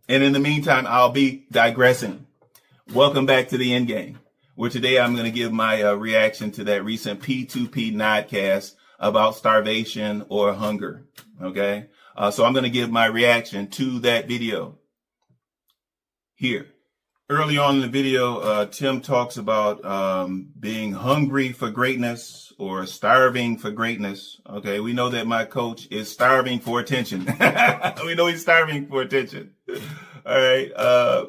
And in the meantime, I'll be digressing. Welcome back to the end game, where today I'm going to give my reaction to that recent P2P nodcast about starvation or hunger. Okay. So I'm going to give my reaction to that video here. Early on in the video, Tim talks about being hungry for greatness or starving for greatness. Okay, we know that my coach is starving for attention. We know he's starving for attention. All right,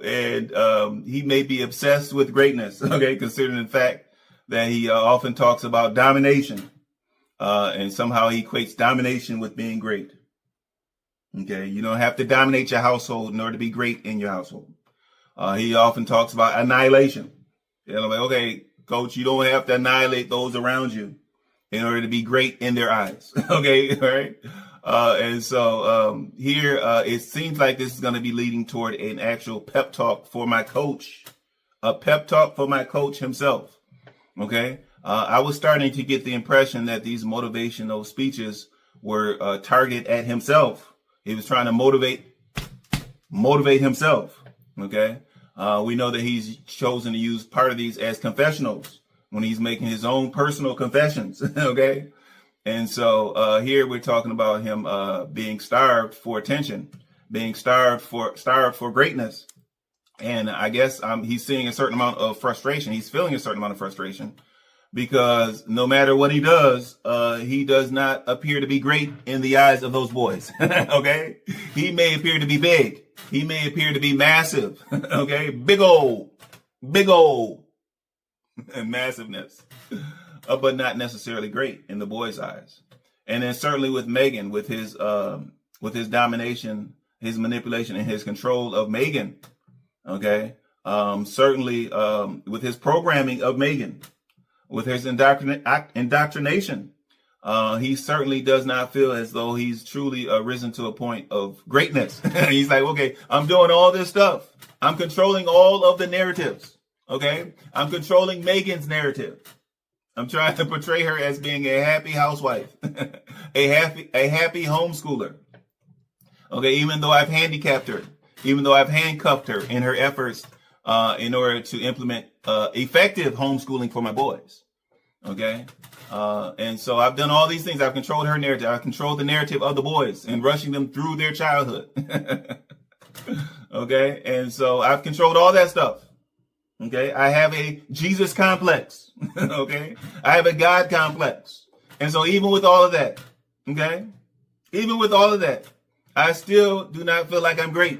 and he may be obsessed with greatness. Okay, considering the fact that he often talks about domination, and somehow he equates domination with being great. Okay, you don't have to dominate your household in order to be great in your household. He often talks about annihilation. Like, okay, coach, you don't have to annihilate those around you in order to be great in their eyes. Okay, all right. And so here it seems like this is going to be leading toward an actual pep talk for my coach, a pep talk for my coach himself. Okay, I was starting to get the impression that these motivational speeches were targeted at himself. He was trying to motivate himself. Okay. We know that he's chosen to use part of these as confessionals when he's making his own personal confessions. Okay. And so here we're talking about him being starved for attention, being starved for greatness. And I guess he's seeing a certain amount of frustration. He's feeling a certain amount of frustration because no matter what he does not appear to be great in the eyes of those boys. Okay. He may appear to be big. He may appear to be massive. Okay. Big old and massiveness, but not necessarily great in the boys' eyes. And then certainly with Megan, with his domination, his manipulation, and his control of Megan. Okay. Certainly with his programming of Megan, with his indoctrination, he certainly does not feel as though he's truly risen to a point of greatness. He's like, okay, I'm doing all this stuff. I'm controlling all of the narratives. Okay. I'm controlling Megan's narrative. I'm trying to portray her as being a happy housewife, a happy homeschooler. Okay. Even though I've handicapped her, even though I've handcuffed her in her efforts in order to implement effective homeschooling for my boys. Okay. And so I've done all these things. I've controlled her narrative. I've controlled the narrative of the boys and rushing them through their childhood. Okay. And so I've controlled all that stuff. Okay. I have a Jesus complex. Okay. I have a God complex. And so even with all of that, okay, even with all of that, I still do not feel like I'm great.